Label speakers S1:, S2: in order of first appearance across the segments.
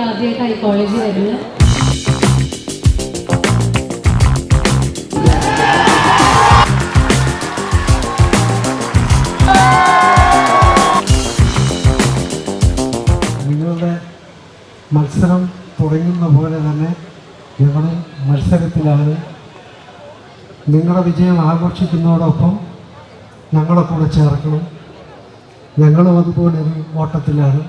S1: ആദ്യമായിട്ടായി കോളേജിൽ വരുന്നത്.
S2: നിങ്ങളുടെ മത്സരം തുടങ്ങുന്ന പോലെ തന്നെ ഞങ്ങളും മത്സരത്തിലാണ്. നിങ്ങളുടെ വിജയം ആഘോഷിക്കുന്നതോടൊപ്പം ഞങ്ങളെ കൂടെ ചേർക്കണം. ഞങ്ങളും അതുപോലെ ഒരു ഓട്ടത്തിലാണ്.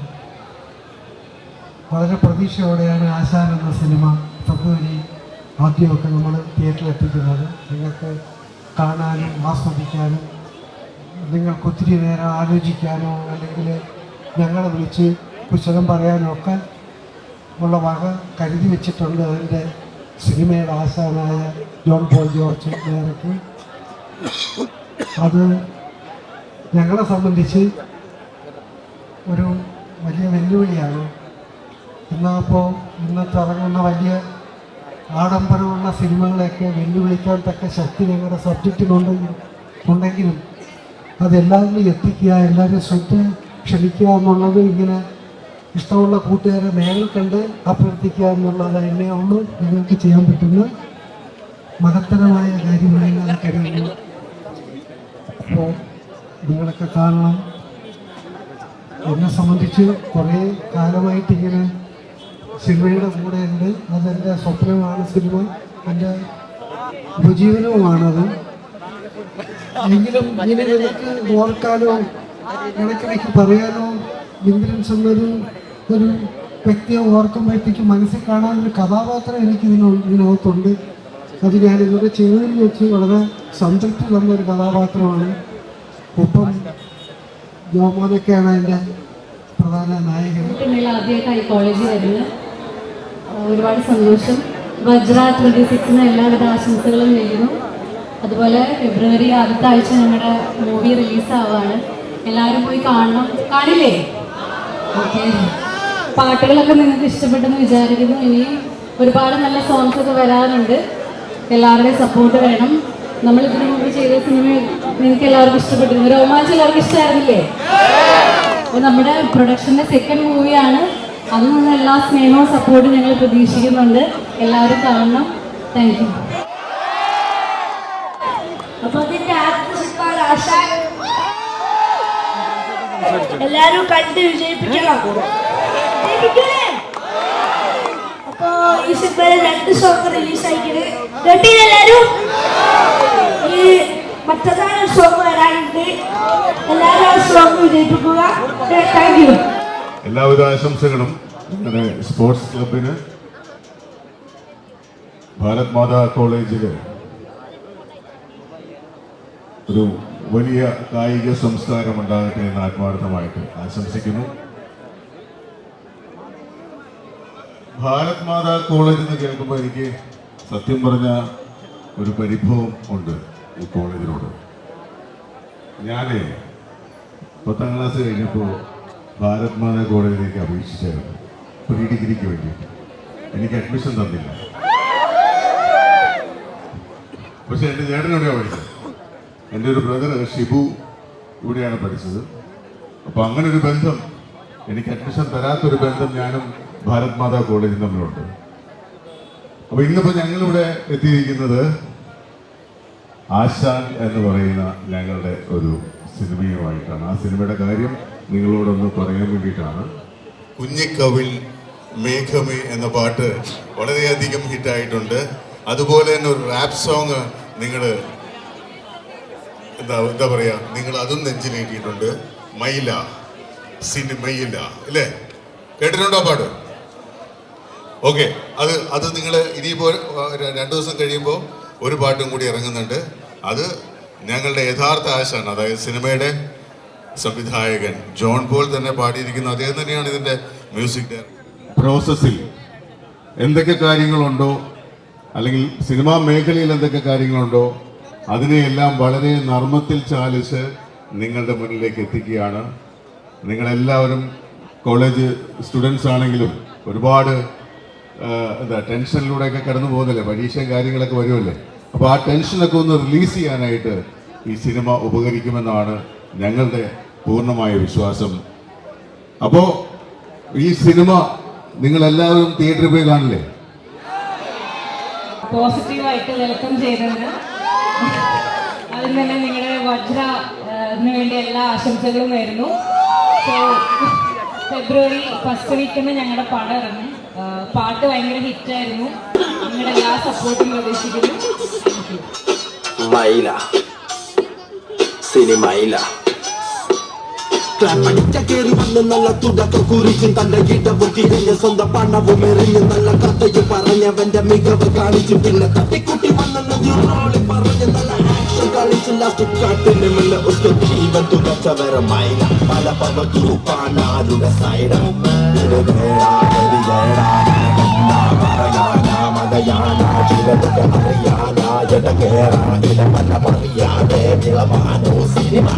S2: വളരെ പ്രതീക്ഷയോടെയാണ് ആശാൻ എന്ന സിനിമ ഫെബ്രുവരി ആദ്യമൊക്കെ നമ്മൾ തിയേറ്ററിൽ എത്തിക്കുന്നത്. നിങ്ങൾക്ക് കാണാനും ആസ്വദിക്കാനും നിങ്ങൾക്ക് ഒത്തിരി നേരം ആലോചിക്കാനോ അല്ലെങ്കിൽ ഞങ്ങളെ വിളിച്ച് കുശലം പറയാനോ ഒക്കെ ഉള്ള വക കരുതി വെച്ചിട്ടുണ്ട്. അതിൻ്റെ സിനിമയുടെ ആശാനായ ജോൺ പോൾ ജോർജ് ഡയറക്ടർ. അത് ഞങ്ങളെ സംബന്ധിച്ച് ഒരു വലിയ വെല്ലുവിളിയാണ്. ഇന്നപ്പോൾ ഇന്നത്തെ ഇറങ്ങുന്ന വലിയ ആഡംബരമുള്ള സിനിമകളെയൊക്കെ വെല്ലുവിളിക്കാൻ തക്ക ശക്തി ഞങ്ങളുടെ സബ്ജക്റ്റിനുണ്ടെങ്കിലും അതെല്ലാവരിലും എത്തിക്കുക, എല്ലാവരും ശ്രദ്ധ ക്ഷണിക്കുക എന്നുള്ളത്, ഇങ്ങനെ ഇഷ്ടമുള്ള കൂട്ടുകാരെ നേരിൽ കണ്ട് അഭ്യർത്ഥിക്കുക എന്നുള്ളത് എന്നെ ഉള്ളൂ നിങ്ങൾക്ക് ചെയ്യാൻ പറ്റുന്ന മഹത്തരമായ കാര്യമായി ഞാൻ കരുതുന്നു. അപ്പോൾ നിങ്ങളൊക്കെ കാണണം. എന്നെ സംബന്ധിച്ച് കുറേ കാലമായിട്ട് ഇങ്ങനെ സിനിമയുടെ കൂടെ ഉണ്ട്. അതെൻ്റെ സ്വപ്നമാണ് സിനിമ, എൻ്റെ ഉപജീവനവുമാണത്. എങ്കിലും ഇങ്ങനെ എനിക്ക് ഓർക്കാനോ ഇടയ്ക്കിടയ്ക്ക് പറയാനോ ഇന്ദ്രൻസ് എന്നൊരു വ്യക്തിയെ ഓർക്കുമ്പോഴത്തേക്ക് മനസ്സിൽ കാണാനൊരു കഥാപാത്രം എനിക്ക് ഇതിനകത്തുണ്ട്. അത് ഞാനിതുവരെ ചെയ്തതിൽ വെച്ച് വളരെ സംതൃപ്തി തന്നൊരു കഥാപാത്രമാണ്. ഒപ്പം ജോമോനൊക്കെയാണ് അതിൻ്റെ പ്രധാന നായകൻ.
S1: ആദ്യമായിട്ടായി കോളേജിൽ വരുന്നത്. ഒരുപാട് സന്തോഷം. വജ്ര 26 എല്ലാവിധ ആശംസകളും നേരുന്നു. അതുപോലെ ഫെബ്രുവരി അടുത്ത ആഴ്ച നമ്മുടെ മൂവി റിലീസാവാണ്. എല്ലാവരും പോയി കാണണം. കാണില്ലേ? ഓക്കെ. പാട്ടുകളൊക്കെ നിങ്ങൾക്ക് ഇഷ്ടപ്പെട്ടെന്ന് വിചാരിക്കുന്നു. ഇനി ഒരുപാട് നല്ല സോങ്സ് ഒക്കെ വരാറുണ്ട്. എല്ലാവരുടെയും സപ്പോർട്ട് വേണം. നമ്മളിതിനു മുമ്പ് ചെയ്ത സിനിമ നിങ്ങൾക്ക് എല്ലാവർക്കും ഇഷ്ടപ്പെട്ടിരുന്നു. രോമാഞ്ചം എല്ലാവർക്കും ഇഷ്ടമായിരുന്നില്ലേ? അപ്പോൾ നമ്മുടെ പ്രൊഡക്ഷൻ്റെ സെക്കൻഡ് മൂവിയാണ്. അതിൽ നിന്ന് എല്ലാ സ്നേഹവും സപ്പോർട്ടും ഞങ്ങൾ പ്രതീക്ഷിക്കുന്നുണ്ട്. എല്ലാവരും കാണണം. Thank you.
S3: അപ്പോൾ അതിൻ്റെ ആശാൻ എല്ലാവരും കണ്ട് വിജയിപ്പിക്കണം. അപ്പോ ഈ സിനിമയിൽ 2 സോങ് റിലീസായിട്ടുണ്ട്. കേട്ടില്ലെല്ലാരും? ഈ മറ്റന്നാൾ സോങ് വരാനുണ്ട്. എല്ലാവരും ആ സോങ് വിജയിപ്പിക്കുക. Thank you.
S4: എല്ലാവിധ ആശംസകളും അങ്ങനെ സ്പോർട്സ് ക്ലബിന്, ഭാരത് മാതാ കോളേജിൽ ഒരു വലിയ കായിക സംസ്കാരം ഉണ്ടാകട്ടെ എന്ന് ആത്മാർത്ഥമായിട്ട് ആശംസിക്കുന്നു. ഭാരത് മാതാ കോളേജ് എന്ന് കേൾക്കുമ്പോൾ എനിക്ക് സത്യം പറഞ്ഞ ഒരു പരിഭവം ഉണ്ട് ഈ കോളേജിനോട്. ഞാൻ 10ാം ക്ലാസ് കഴിഞ്ഞപ്പോൾ ഭാരത് മാതാ കോളേജിലേക്ക് അപേക്ഷിച്ചായിരുന്നു പ്രീ ഡിഗ്രിക്ക് വേണ്ടി. എനിക്ക് അഡ്മിഷൻ തന്നില്ല. പക്ഷെ എൻ്റെ ചേട്ടനോടെയാണ് പഠിച്ചത്. എൻ്റെ ഒരു ബ്രദർ ഷിബു ഇവിടെയാണ് പഠിച്ചത്. അപ്പോൾ അങ്ങനെ ഒരു ബന്ധം, എനിക്ക് അഡ്മിഷൻ തരാത്തൊരു ബന്ധം ഞാനും ഭാരത് മാതാ കോളേജും തമ്മിലുണ്ട്. അപ്പോൾ ഇന്നിപ്പോൾ ഞങ്ങളിവിടെ എത്തിയിരിക്കുന്നത് ആശാൻ എന്ന് പറയുന്ന ഞങ്ങളുടെ ഒരു സിനിമയുമായിട്ടാണ്. ആ സിനിമയുടെ കാര്യം നിങ്ങളോടൊന്ന് പറയാൻ വേണ്ടിയിട്ടാണ്. കുഞ്ഞിക്കവിൽ മേഘമേ എന്ന പാട്ട് വളരെയധികം ഹിറ്റായിട്ടുണ്ട്. അതുപോലെ തന്നെ ഒരു റാപ്പ് സോങ് നിങ്ങൾ എന്താ പറയുക, നിങ്ങൾ അതും നെഞ്ചിലേറ്റിയിട്ടുണ്ട്. മയില സിനിമയില അല്ലേ? കേട്ടിട്ടുണ്ടോ പാട്ട്? ഓക്കെ. അത് നിങ്ങൾ ഇനിയിപ്പോൾ 2 ദിവസം കഴിയുമ്പോൾ ഒരു പാട്ടും കൂടി ഇറങ്ങുന്നുണ്ട്. അത് ഞങ്ങളുടെ യഥാർത്ഥ ആശാൻ, അതായത് സിനിമയുടെ സംവിധായകൻ ജോൺ പോൾ തന്നെ പാടിയിരിക്കുന്ന അദ്ദേഹം തന്നെയാണ് ഇതിൻ്റെ മ്യൂസിക് ഡയറക്ടർ. പ്രോസസ്സിൽ എന്തൊക്കെ കാര്യങ്ങളുണ്ടോ, അല്ലെങ്കിൽ സിനിമാ മേഖലയിൽ എന്തൊക്കെ കാര്യങ്ങളുണ്ടോ, അതിനെയെല്ലാം വളരെ നർമ്മത്തിൽ ചാലിച്ച് നിങ്ങളുടെ മുന്നിലേക്ക് എത്തിക്കുകയാണ്. നിങ്ങളെല്ലാവരും കോളേജ് സ്റ്റുഡൻസ് ആണെങ്കിലും ഒരുപാട് ടെൻഷനിലൂടെയൊക്കെ കടന്നു പോകുന്നില്ലേ, പരീക്ഷയും കാര്യങ്ങളൊക്കെ വരുമല്ലേ. അപ്പോൾ ആ ടെൻഷനൊക്കെ ഒന്ന് റിലീസ് ചെയ്യാനായിട്ട് ഈ സിനിമ ഉപകരിക്കുമെന്നാണ് ഞങ്ങളുടെ പൂർണ്ണമായ വിശ്വാസം. അപ്പോൾ ഈ സിനിമ നിങ്ങൾ എല്ലാവരും തിയേറ്ററിൽ പോയി കാണില്ലേ?
S1: പോസിറ്റീവായിട്ട് വെൽക്കം ചെയ്തതിന് അതിന് തന്നെ നിങ്ങളുടെ വജ്രന് വേണ്ടി എല്ലാ ആശംസകളും നേരുന്നു. സോ ഫെബ്രുവരി 1st വീക്കിന് ഞങ്ങളുടെ പടം ഇറങ്ങും. പാട്ട് ഭയങ്കര ഹിറ്റായിരുന്നു. നിങ്ങളുടെ എല്ലാ സപ്പോർട്ടും പ്രതീക്ഷിക്കുന്നു. Thank you.
S5: മൈല സിനിമയില പഠിച്ച കേറി വന്ന് നല്ല തുടക്കം കുറിച്ചും തന്റെ ഇടവും തിരിഞ്ഞ് സ്വന്തം പണവും എറിഞ്ഞ് നല്ല കഥയും പറഞ്ഞവന്റെ മികവ് കാണിച്ചു. പിന്നെ തട്ടിക്കുട്ടി വന്നെന്ന് റോളി പറഞ്ഞ് നല്ല ആക്ഷൻ കളിച്ച് ലാസ്റ്റ് കാട്ടിന് മുല്ല ജീവൻ തുകച്ചവരെ മൈല പല പല ഗ്രൂപ്പാണാരുടെ സൈഡ് പറയാനാ മതയാനാ ചിലതൊക്കെ അറിയാനാ ജടകേറാ ഇടമല്ല പറയാതെ വിളവാനോ സിനിമ